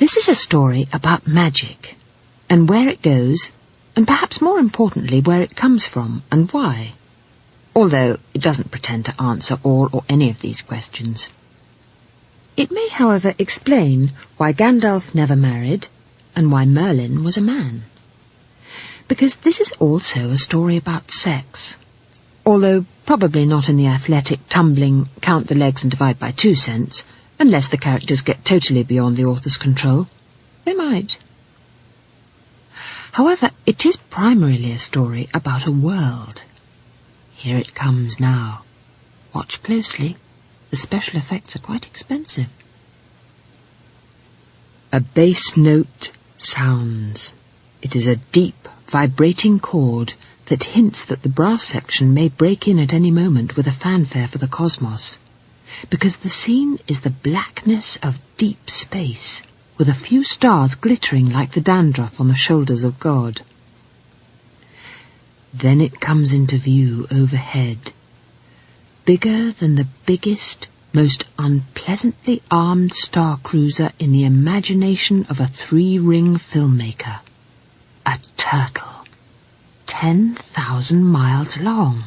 This is a story about magic, and where it goes, and perhaps more importantly, where it comes from and why, although it doesn't pretend to answer all or any of these questions. It may, however, explain why Gandalf never married, and why Merlin was a man. Because this is also a story about sex, although probably not in the athletic, tumbling, count the legs and divide by 2 sense, unless the characters get totally beyond the author's control. They might. However, it is primarily a story about a world. Here it comes now. Watch closely. The special effects are quite expensive. A bass note sounds. It is a deep, vibrating chord that hints that the brass section may break in at any moment with a fanfare for the cosmos, because the scene is the blackness of deep space, with a few stars glittering like the dandruff on the shoulders of God. Then it comes into view overhead, bigger than the biggest, most unpleasantly armed star cruiser in the imagination of a 3-ring filmmaker. A turtle, 10,000 miles long.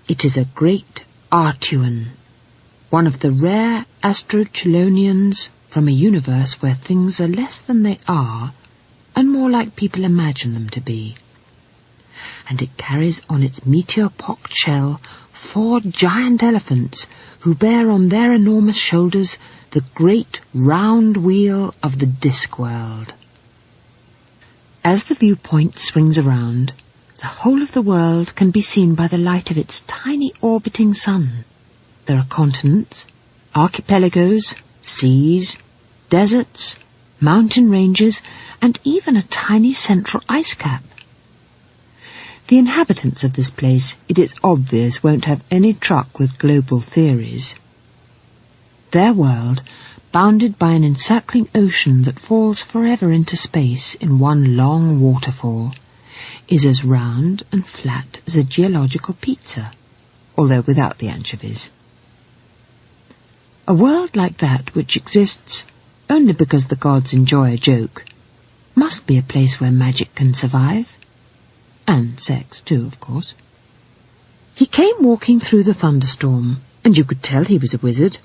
It is a great Artuan, one of the rare Astrochelonians from a universe where things are less than they are and more like people imagine them to be. And it carries on its meteor-pocked shell 4 giant elephants who bear on their enormous shoulders the great round wheel of the Discworld. As the viewpoint swings around, the whole of the world can be seen by the light of its tiny orbiting sun. There are continents, archipelagos, seas, deserts, mountain ranges, and even a tiny central ice cap. The inhabitants of this place, it is obvious, won't have any truck with global theories. Their world, bounded by an encircling ocean that falls forever into space in one long waterfall, is as round and flat as a geological pizza, although without the anchovies. A world like that, which exists only because the gods enjoy a joke, must be a place where magic can survive. And sex, too, of course. He came walking through the thunderstorm, and you could tell he was a wizard,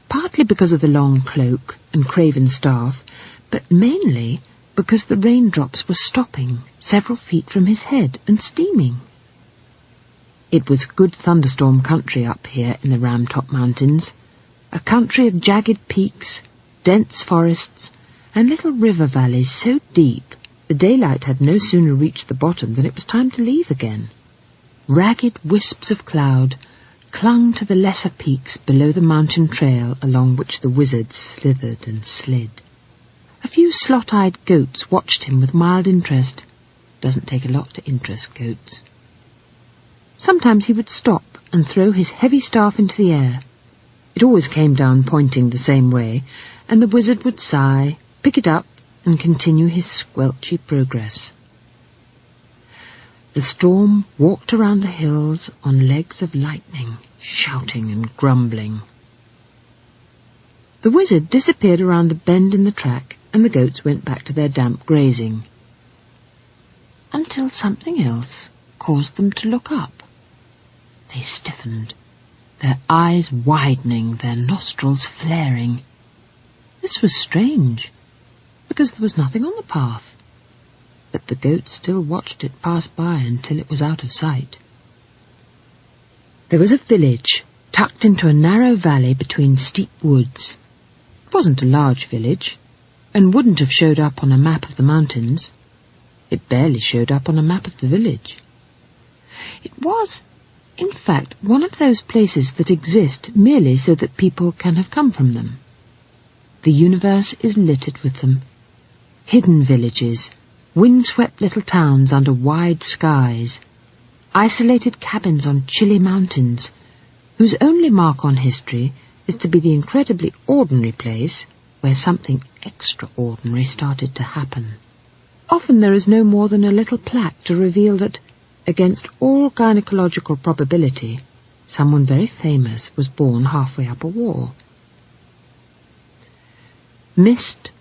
partly because of the long cloak and craven staff, but mainly because the raindrops were stopping several feet from his head and steaming. It was good thunderstorm country up here in the Ramtop Mountains, a country of jagged peaks, dense forests, and little river valleys so deep the daylight had no sooner reached the bottom than it was time to leave again. Ragged wisps of cloud clung to the lesser peaks below the mountain trail along which the wizard slithered and slid. A few slot-eyed goats watched him with mild interest. Doesn't take a lot to interest goats. Sometimes he would stop and throw his heavy staff into the air. It always came down pointing the same way, and the wizard would sigh, pick it up, and continue his squelchy progress. The storm walked around the hills on legs of lightning, shouting and grumbling. The wizard disappeared around the bend in the track, and the goats went back to their damp grazing. Until something else caused them to look up. They stiffened, their eyes widening, their nostrils flaring. This was strange, because there was nothing on the path. But the goats still watched it pass by until it was out of sight. There was a village tucked into a narrow valley between steep woods. It wasn't a large village, and wouldn't have showed up on a map of the mountains. It barely showed up on a map of the village. It was, in fact, one of those places that exist merely so that people can have come from them. The universe is littered with them. Hidden villages, wind-swept little towns under wide skies, isolated cabins on chilly mountains, whose only mark on history is to be the incredibly ordinary place where something extraordinary started to happen. Often there is no more than a little plaque to reveal that, against all gynecological probability, someone very famous was born halfway up a wall. Mist